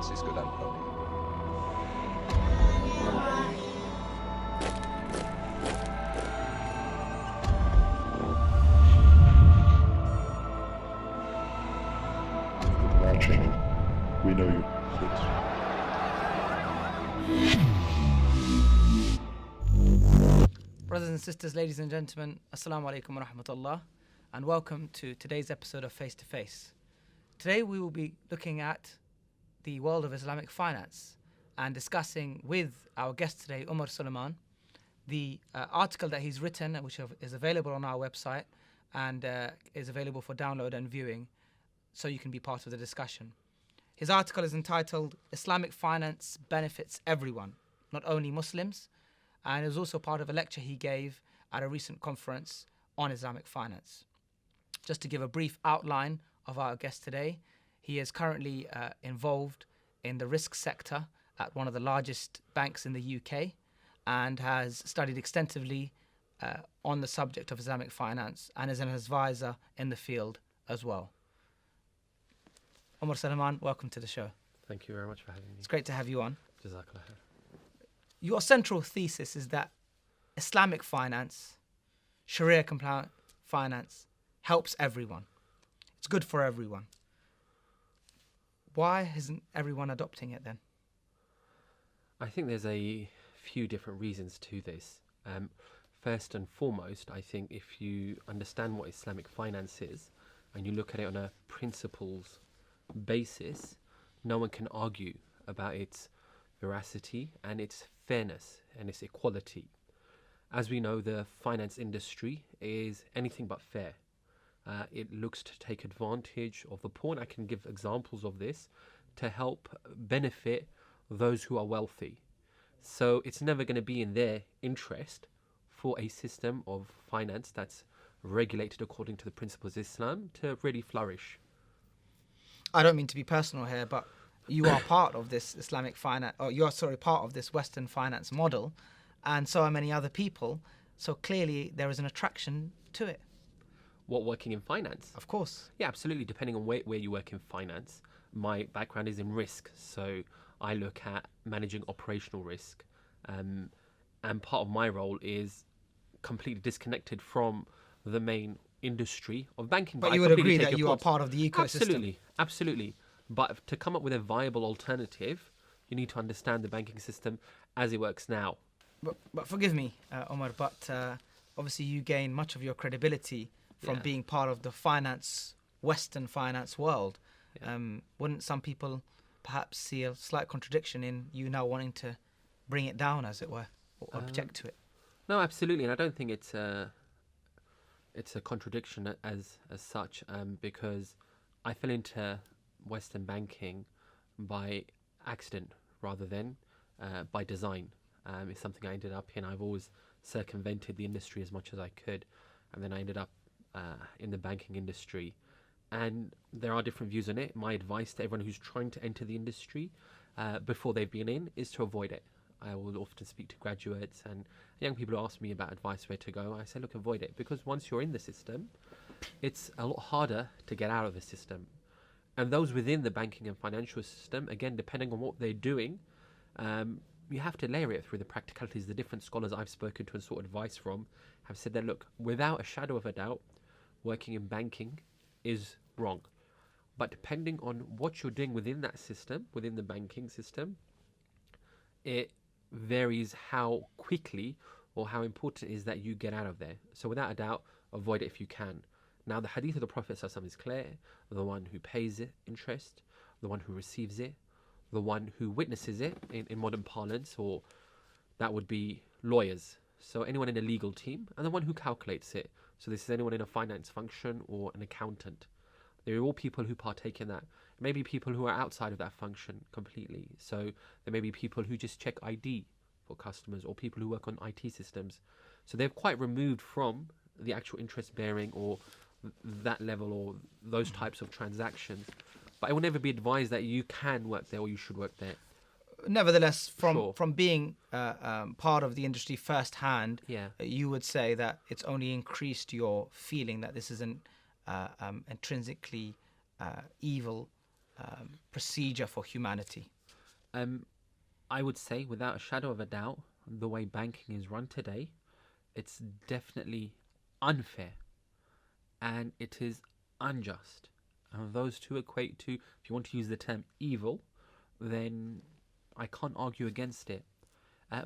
finance is good and holy. Watching, we know you. Brothers and sisters, ladies and gentlemen, Assalamu alaikum wa rahmatullah, and welcome to today's episode of Face to Face. Today we will be looking at the world of Islamic finance and discussing with our guest today, Umar Suleiman, the article that he's written, which is available on our website and is available for download and viewing, so you can be part of the discussion. His article is entitled Islamic Finance Benefits Everyone, Not Only Muslims, and it was also part of a lecture he gave at a recent conference on Islamic finance. Just to give a brief outline of our guest today, he is currently involved in the risk sector at one of the largest banks in the UK and has studied extensively on the subject of Islamic finance and is an advisor in the field as well. Umar Suleiman, welcome to the show. Thank you very much for having me. It's great to have you on. Jazakallah khair. Your central thesis is that Islamic finance, Sharia compliant finance, helps everyone. It's good for everyone. Why isn't everyone adopting it then? I think there's a few different reasons to this. First and foremost, I think if you understand what Islamic finance is and you look at it on a principles basis, no one can argue about its veracity and its fairness and its equality. As we know, the finance industry is anything but fair. It looks to take advantage of the poor, and I can give examples of this to help benefit those who are wealthy. So it's never going to be in their interest for a system of finance that's regulated according to the principles of Islam to really flourish. I don't mean to be personal here, but you are part of this Islamic finance, or you are part of this Western finance model, and so are many other people. So clearly there is an attraction to it. What, working in finance? Of course. Yeah, absolutely. Depending on where you work in finance. My background is in risk, so I look at managing operational risk. And part of my role is completely disconnected from the main industry of banking. But you would agree that you are part of the ecosystem. Absolutely. But to come up with a viable alternative, you need to understand the banking system as it works now. But forgive me, Omar, but obviously you gain much of your credibility from being part of the Western finance world. Yeah. Wouldn't some people perhaps see a slight contradiction in you now wanting to bring it down, as it were, or object to it? No, absolutely, and I don't think it's a contradiction as such, because I fell into Western banking by accident rather than by design. It's something I ended up in. I've always circumvented the industry as much as I could, and then I ended up in the banking industry. And there are different views on it. My advice to everyone who's trying to enter the industry before they've been in is to avoid it. I will often speak to graduates and young people who ask me about advice where to go. I say, look, avoid it, because once you're in the system, it's a lot harder to get out of the system. And those within the banking and financial system, again, depending on what they're doing, you have to layer it through the practicalities. The different scholars I've spoken to and sought advice from have said that, look, without a shadow of a doubt, working in banking is wrong. But depending on what you're doing within that system, within the banking system, it varies how quickly or how important it is that you get out of there. So without a doubt, avoid it if you can. Now, the hadith of the Prophet ﷺ is clear. The one who pays it, interest, the one who receives it, the one who witnesses it in modern parlance, or that would be lawyers. So anyone in a legal team, and the one who calculates it. So this is anyone in a finance function or an accountant. They're all people who partake in that. Maybe people who are outside of that function completely. So there may be people who just check ID for customers, or people who work on IT systems. So they're quite removed from the actual interest bearing or that level or those types of transactions. But it will never be advised that you can work there or you should work there. Nevertheless, from being part of the industry firsthand, you would say that it's only increased your feeling that this is an intrinsically evil procedure for humanity? I would say, without a shadow of a doubt, the way banking is run today, it's definitely unfair and it is unjust. And those two equate to, if you want to use the term evil, then I can't argue against it.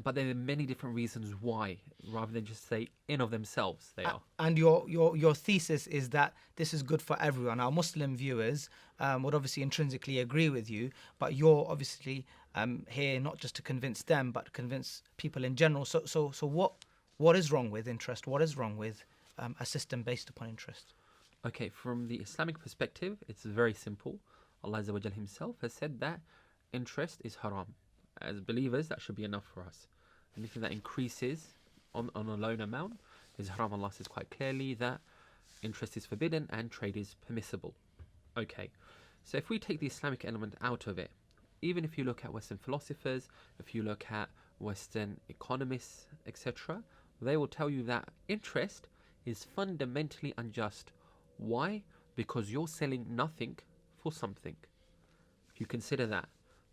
But there are many different reasons why, rather than just say in of themselves they are. And your thesis is that this is good for everyone. Our Muslim viewers would obviously intrinsically agree with you, but you're obviously here not just to convince them, but to convince people in general. So what is wrong with interest? What is wrong with a system based upon interest? Okay, from the Islamic perspective, it's very simple. Allah Azza wa Jal himself has said that interest is haram. As believers, that should be enough for us. Anything that increases on a loan amount is haram. Allah says quite clearly that interest is forbidden and trade is permissible. Okay, so if we take the Islamic element out of it, even if you look at Western philosophers, if you look at Western economists, etc., they will tell you that interest is fundamentally unjust. Why? Because you're selling nothing for something. If you consider that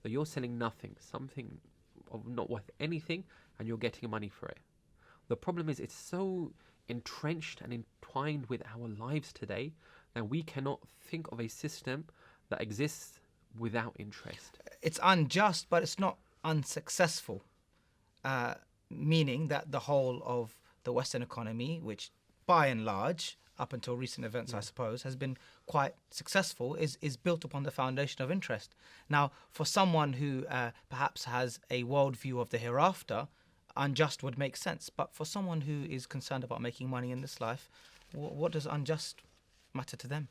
you're selling nothing, something of not worth anything, and you're getting money for it. The problem is it's so entrenched and entwined with our lives today that we cannot think of a system that exists without interest. It's unjust, but it's not unsuccessful, meaning that the whole of the Western economy, which by and large, up until recent events, I suppose, has been quite successful, is built upon the foundation of interest. Now, for someone who perhaps has a worldview of the hereafter, unjust would make sense. But for someone who is concerned about making money in this life, what does unjust matter to them?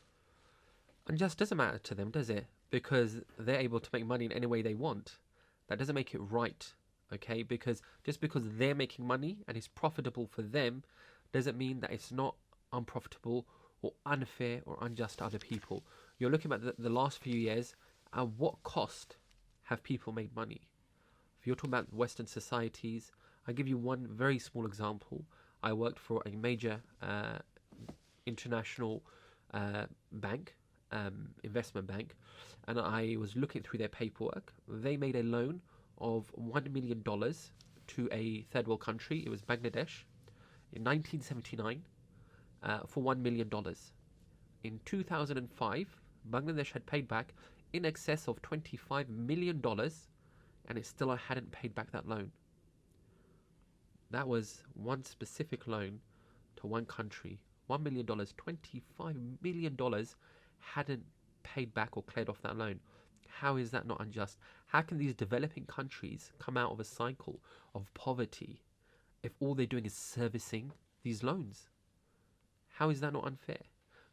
Unjust doesn't matter to them, does it? Because they're able to make money in any way they want. That doesn't make it right, okay? Because just because they're making money and it's profitable for them doesn't mean that it's not unprofitable or unfair or unjust to other people. You're looking at the last few years, at what cost have people made money? If you're talking about Western societies, I'll give you one very small example. I worked for a major international bank, investment bank, and I was looking through their paperwork. They made a loan of $1 million to a third world country. It was Bangladesh in 1979. For $1 million. In 2005, Bangladesh had paid back in excess of $25 million, and it still hadn't paid back that loan. That was one specific loan to one country. $1 million, $25 million hadn't paid back or cleared off that loan. How is that not unjust? How can these developing countries come out of a cycle of poverty if all they're doing is servicing these loans? How is that not unfair?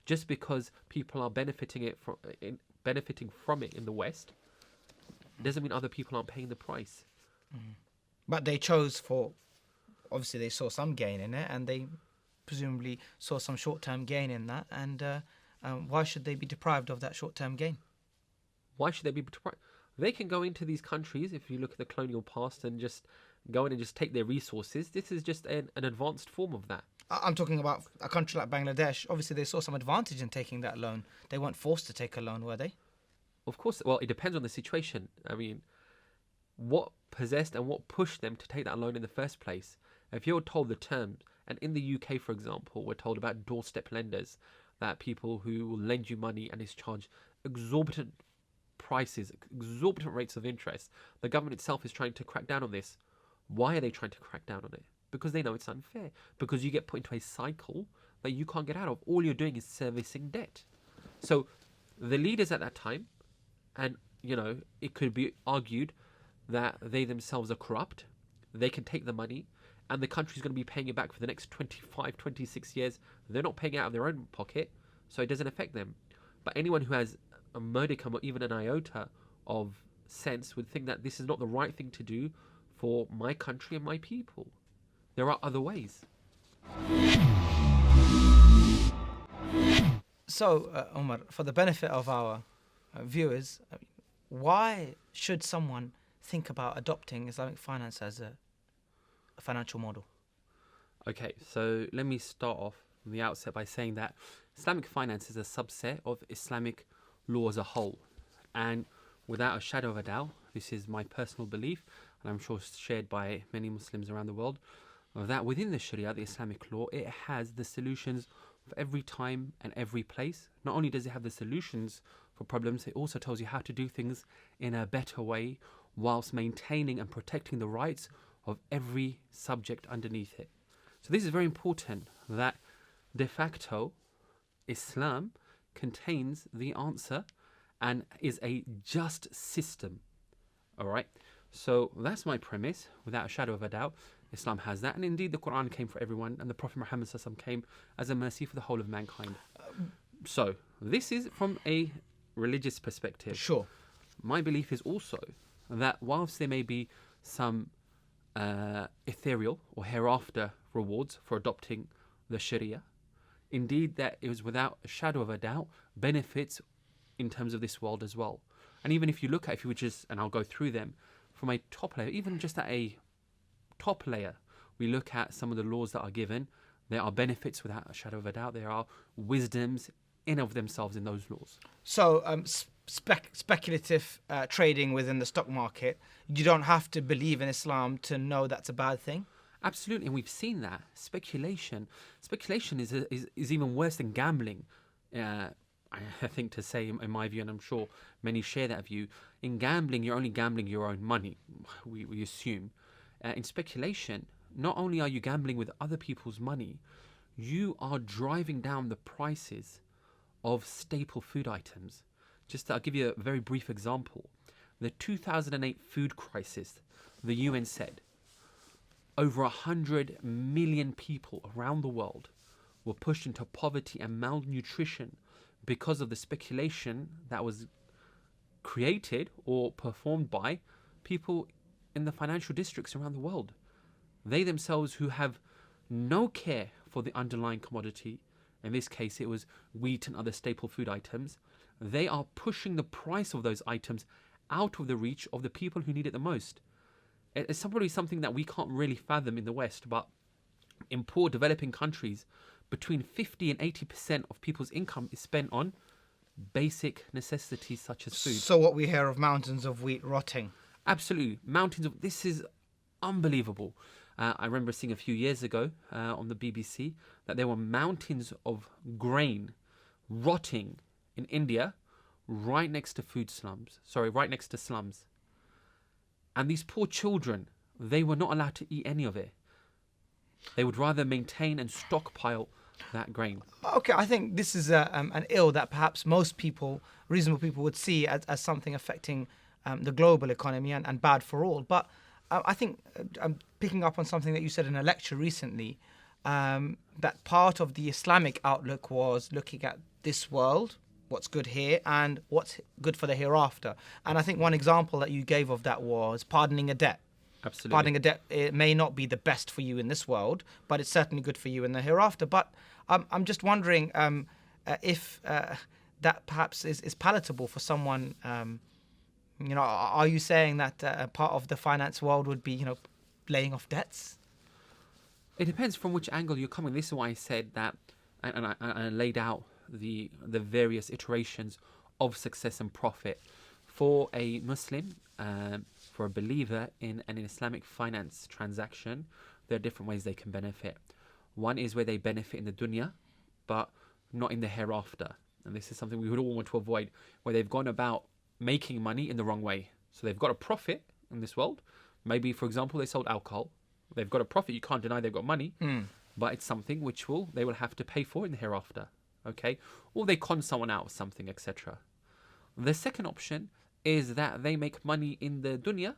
Just because people are benefiting from it in the West doesn't mean other people aren't paying the price. But they chose obviously they saw some gain in it, and they presumably saw some short-term gain in that. And why should they be deprived of that short-term gain? Why should they be deprived? They can go into these countries, if you look at the colonial past, and just go in and just take their resources. This is just an advanced form of that. I'm talking about a country like Bangladesh. Obviously, they saw some advantage in taking that loan. They weren't forced to take a loan, were they? Of course. Well, it depends on the situation. I mean, what possessed and what pushed them to take that loan in the first place? If you're told the terms, and in the UK, for example, we're told about doorstep lenders, that people who will lend you money and is charged exorbitant prices, exorbitant rates of interest. The government itself is trying to crack down on this. Why are they trying to crack down on it? Because they know it's unfair. Because you get put into a cycle that you can't get out of. All you're doing is servicing debt. So the leaders at that time, and it could be argued that they themselves are corrupt. They can take the money, and the country's going to be paying it back for the next 25, 26 years. They're not paying it out of their own pocket, so it doesn't affect them. But anyone who has a modicum or even an iota of sense would think that this is not the right thing to do for my country and my people. There are other ways. So, Omar, for the benefit of our viewers, why should someone think about adopting Islamic finance as a financial model? Okay, so let me start off from the outset by saying that Islamic finance is a subset of Islamic law as a whole. And without a shadow of a doubt, this is my personal belief, and I'm sure it's shared by many Muslims around the world, that within the Sharia, the Islamic law, it has the solutions for every time and every place. Not only does it have the solutions for problems, it also tells you how to do things in a better way whilst maintaining and protecting the rights of every subject underneath it. So this is very important, that de facto Islam contains the answer and is a just system. All right, so that's my premise. Without a shadow of a doubt, Islam has that, and indeed the Quran came for everyone, and the Prophet Muhammad SAW came as a mercy for the whole of mankind. So this is from a religious perspective. Sure. My belief is also that whilst there may be some ethereal or hereafter rewards for adopting the Sharia, indeed that is without a shadow of a doubt benefits in terms of this world as well. And even if you look at, if you would just, and I'll go through them from a top layer, even just at a top layer, we look at some of the laws that are given. There are benefits without a shadow of a doubt. There are wisdoms in of themselves in those laws. So speculative trading within the stock market, you don't have to believe in Islam to know that's a bad thing? Absolutely, and we've seen that. Speculation is even worse than gambling. I think to say, in my view, and I'm sure many share that view, in gambling, you're only gambling your own money, we assume. In speculation, not only are you gambling with other people's money, you are driving down the prices of staple food items. Just I'll give you a very brief example. The 2008 food crisis, the UN said, over 100 million people around the world were pushed into poverty and malnutrition because of the speculation that was created or performed by people in the financial districts around the world. They themselves, who have no care for the underlying commodity, in this case it was wheat and other staple food items, they are pushing the price of those items out of the reach of the people who need it the most. It's probably something that we can't really fathom in the West, but in poor developing countries, between 50 and 80% of people's income is spent on basic necessities such as food. So what we hear of mountains of wheat rotting. Absolutely. Mountains of... This is unbelievable. I remember seeing a few years ago on the BBC that there were mountains of grain rotting in India right next to right next to slums. And these poor children, they were not allowed to eat any of it. They would rather maintain and stockpile that grain. Okay, I think this is an ill that perhaps most people, reasonable people, would see as something affecting the global economy and bad for all. But I think I'm picking up on something that you said in a lecture recently, that part of the Islamic outlook was looking at this world, what's good here, and what's good for the hereafter. And I think one example that you gave of that was pardoning a debt. Absolutely. Pardoning a debt, it may not be the best for you in this world, but it's certainly good for you in the hereafter. But I'm just wondering if that perhaps is palatable for someone. Are you saying that part of the finance world would be, laying off debts? It depends from which angle you're coming. This is why I said that, and I laid out the various iterations of success and profit for a Muslim. For a believer in an Islamic finance transaction, there are different ways they can benefit. One is where they benefit in the dunya, but not in the hereafter. And this is something we would all want to avoid, where they've gone about making money in the wrong way. So they've got a profit in this world. Maybe, for example, they sold alcohol. They've got a profit. You can't deny they've got money, but it's something which they will have to pay for in the hereafter. Okay? Or they con someone out of something, etc. The second option is that they make money in the dunya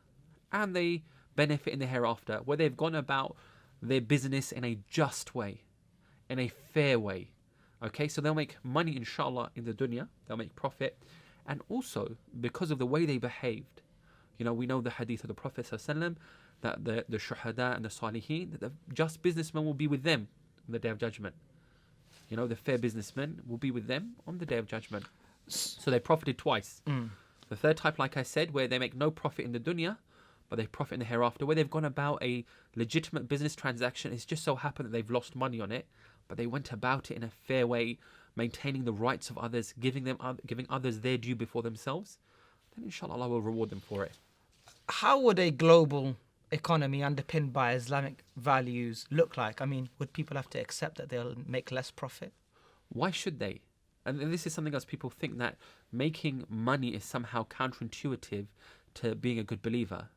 and they benefit in the hereafter, where they've gone about their business in a just way, in a fair way. Okay, so they'll make money, inshallah, in the dunya, they'll make profit, and also because of the way they behaved. We know the hadith of the Prophet ﷺ, that the shuhada and the salihin, that the just businessmen will be with them on the Day of Judgment. The fair businessmen will be with them on the Day of Judgment. So they profited twice. The third type, like I said, where they make no profit in the dunya, but they profit in the hereafter, where they've gone about a legitimate business transaction. It's just so happened that they've lost money on it, but they went about it in a fair way, maintaining the rights of others, giving others their due before themselves. then inshallah Allah will reward them for it. How would a global economy underpinned by Islamic values look like? I mean, would people have to accept that they'll make less profit? Why should they? And this is something else, people think that making money is somehow counterintuitive to being a good believer.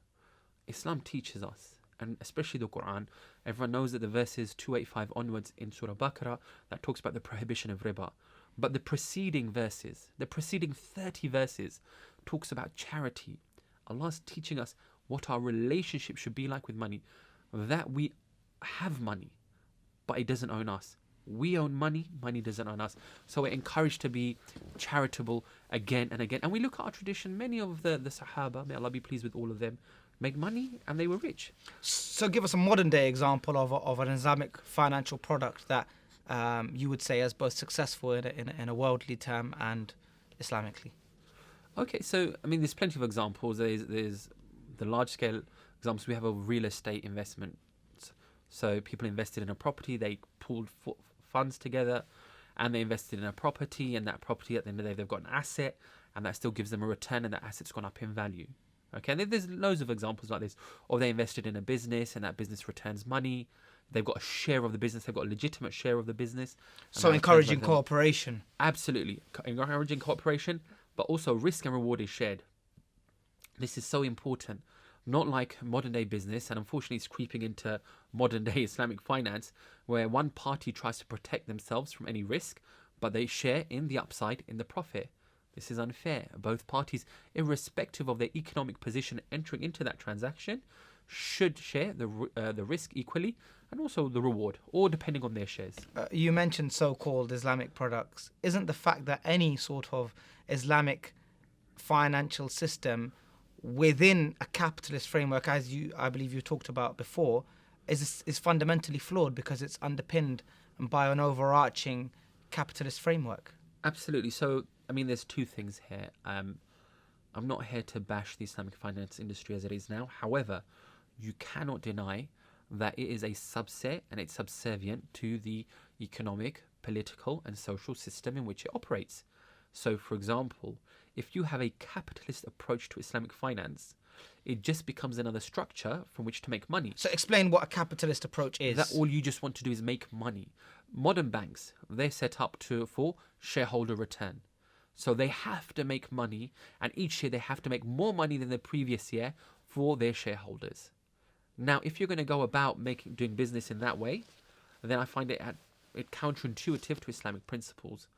Islam teaches us, and especially the Quran, everyone knows that the verses 285 onwards in Surah Baqarah, that talks about the prohibition of riba. But the preceding verses, the preceding 30 verses, talks about charity. Allah's teaching us what our relationship should be like with money. That we have money, but it doesn't own us. We own money, money doesn't own us. So we're encouraged to be charitable again and again. And we look at our tradition, many of the Sahaba, may Allah be pleased with all of them, made money and they were rich. So give us a modern day example of an Islamic financial product that you would say is both successful in a worldly term and Islamically. Okay, so I mean, there's plenty of examples. There's the large scale examples. We have a real estate investment. So people invested in a property, they pooled funds together and they invested in a property, and that property at the end of the day, they've got an asset and that still gives them a return, and that asset's gone up in value. Okay, and there's loads of examples like this. Or they invested in a business and that business returns money. They've got a share of the business. They've got a legitimate share of the business. So encouraging cooperation. Absolutely. Encouraging cooperation, but also risk and reward is shared. This is so important. Not like modern day business, and unfortunately it's creeping into modern day Islamic finance, where one party tries to protect themselves from any risk, but they share in the upside, in the profit. This is unfair. Both parties, irrespective of their economic position entering into that transaction, should share the risk equally, and also the reward, or depending on their shares. You mentioned so-called Islamic products. Isn't the fact that any sort of Islamic financial system within a capitalist framework, as I believe you talked about before, is fundamentally flawed because it's underpinned by an overarching capitalist framework? Absolutely. So, I mean, there's two things here. I'm not here to bash the Islamic finance industry as it is now. However, you cannot deny that it is a subset and it's subservient to the economic, political, and social system in which it operates. So, for example, if you have a capitalist approach to Islamic finance, it just becomes another structure from which to make money. So explain what a capitalist approach is. That all you just want to do is make money. Modern banks, they're set up for shareholder return. So they have to make money, and each year they have to make more money than the previous year for their shareholders. Now, if you're going to go about doing business in that way, then I find it counterintuitive to Islamic principles.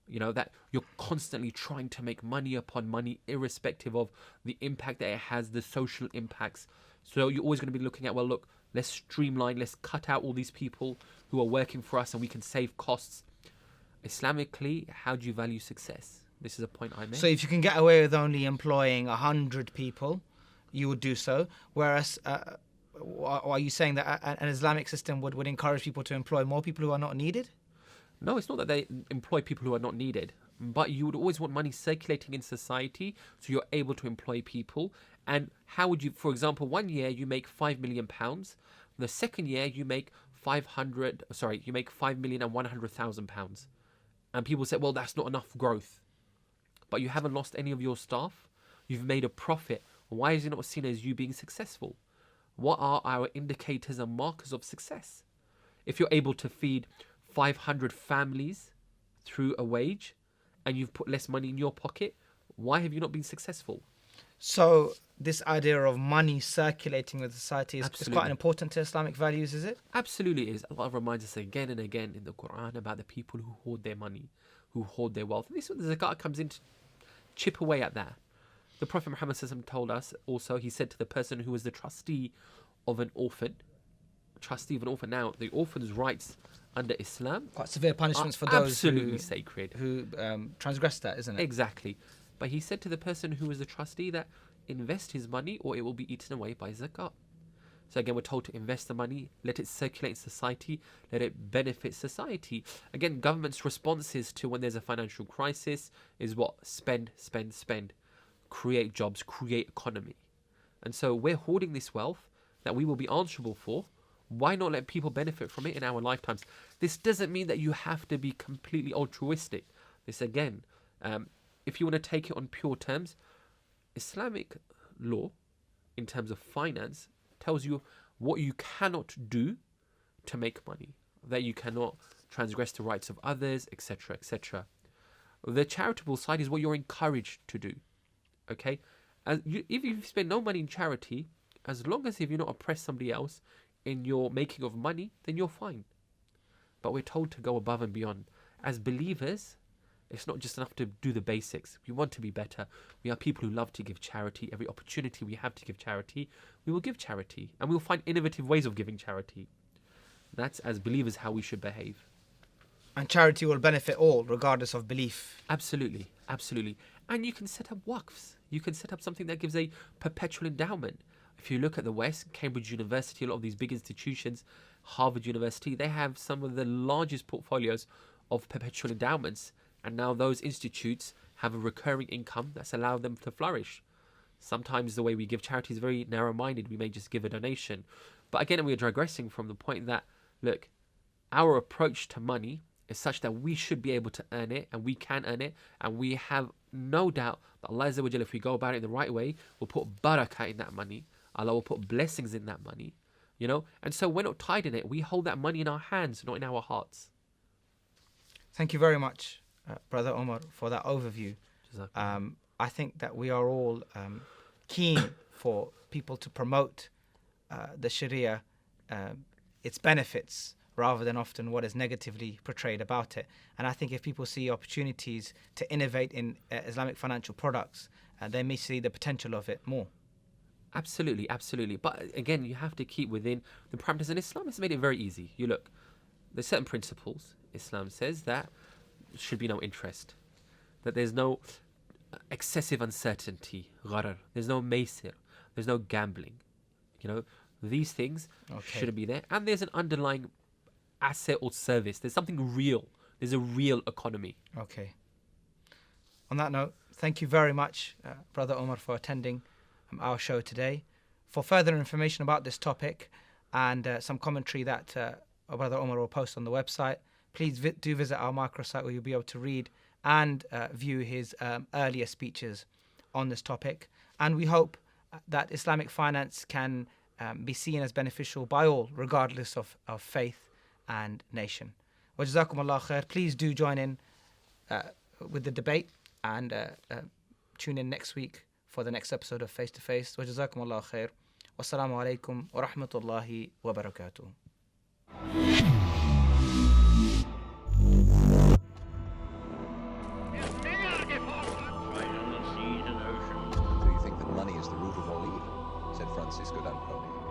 You know, that you're constantly trying to make money upon money, irrespective of the impact that it has, the social impacts. So you're always going to be looking at, well, look, let's streamline, let's cut out all these people who are working for us and we can save costs. Islamically, how do you value success? This is a point I made. So if you can get away with only employing 100 people, you would do so. Whereas, are you saying that an Islamic system would encourage people to employ more people who are not needed? No, it's not that they employ people who are not needed, but you would always want money circulating in society so you're able to employ people. And how would you, for example, one year you make £5 million, the second year you make £5,100,000. And people say, well, that's not enough growth. But you haven't lost any of your staff. You've made a profit. Why is it not seen as you being successful? What are our indicators and markers of success? If you're able to feed 500 families through a wage and you've put less money in your pocket, why have you not been successful? So this idea of money circulating with society is quite important to Islamic values, is it? Absolutely is. Allah reminds us again and again in the Quran about the people who hoard their money, who hoard their wealth. And this is what the zakat comes in to chip away at that. The Prophet Muhammad told us also, he said to the person who was the trustee of an orphan, now the orphan's rights under Islam, quite severe punishments for those absolutely sacred, who transgress that, isn't it? Exactly. But he said to the person who was the trustee that invest his money or it will be eaten away by zakat. So again, we're told to invest the money, let it circulate in society, let it benefit society. Again, government's responses to when there's a financial crisis is what? Spend, spend, spend. Create jobs, create economy. And so we're hoarding this wealth that we will be answerable for. Why not let people benefit from it in our lifetimes? This doesn't mean that you have to be completely altruistic. This again, if you want to take it on pure terms, Islamic law, in terms of finance, tells you what you cannot do to make money, that you cannot transgress the rights of others, etc., etc. The charitable side is what you're encouraged to do. Okay, if you spend no money in charity, as long as if you not oppress somebody else in your making of money, then you're fine. But we're told to go above and beyond. As believers, it's not just enough to do the basics. We want to be better. We are people who love to give charity. Every opportunity we have to give charity, we will give charity. And we'll find innovative ways of giving charity. That's, as believers, how we should behave. And charity will benefit all, regardless of belief. Absolutely, absolutely. And you can set up waqfs. You can set up something that gives a perpetual endowment. If you look at the West, Cambridge University, a lot of these big institutions, Harvard University, they have some of the largest portfolios of perpetual endowments. And now those institutes have a recurring income that's allowed them to flourish. Sometimes the way we give charity is very narrow-minded. We may just give a donation. But again, we are digressing from the point that, look, our approach to money is such that we should be able to earn it, and we can earn it, and we have no doubt that Allah Azza wa Jalla, if we go about it in the right way, will put barakah in that money. Allah will put blessings in that money, you know. And so we're not tied in it. We hold that money in our hands, not in our hearts. Thank you very much, Brother Omar, for that overview. I think that we are all keen for people to promote the Sharia, its benefits, rather than often what is negatively portrayed about it. And I think if people see opportunities to innovate in Islamic financial products, they may see the potential of it more. Absolutely, absolutely. But again, you have to keep within the parameters. And Islam has made it very easy. You look, there's certain principles. Islam says that there should be no interest, that there's no excessive uncertainty, gharar. There's no maysir. There's no gambling. You know, these things shouldn't be there. And there's an underlying asset or service. There's something real. There's a real economy. Okay. On that note, thank you very much, Brother Omar, for attending our show today. For further information about this topic and some commentary that Brother Omar will post on the website, please do visit our microsite, where you'll be able to read and view his earlier speeches on this topic. And we hope that Islamic finance can be seen as beneficial by all, regardless of faith and nation. Wa jazakumullah khair. Please do join in with the debate and tune in next week for the next episode of Face to Face. Wa jazakumullah khair. Wassalamu alaikum wa rahmatullahi wa barakatuh. Do you think that money is the root of all evil? Said Francisco d'Antonio.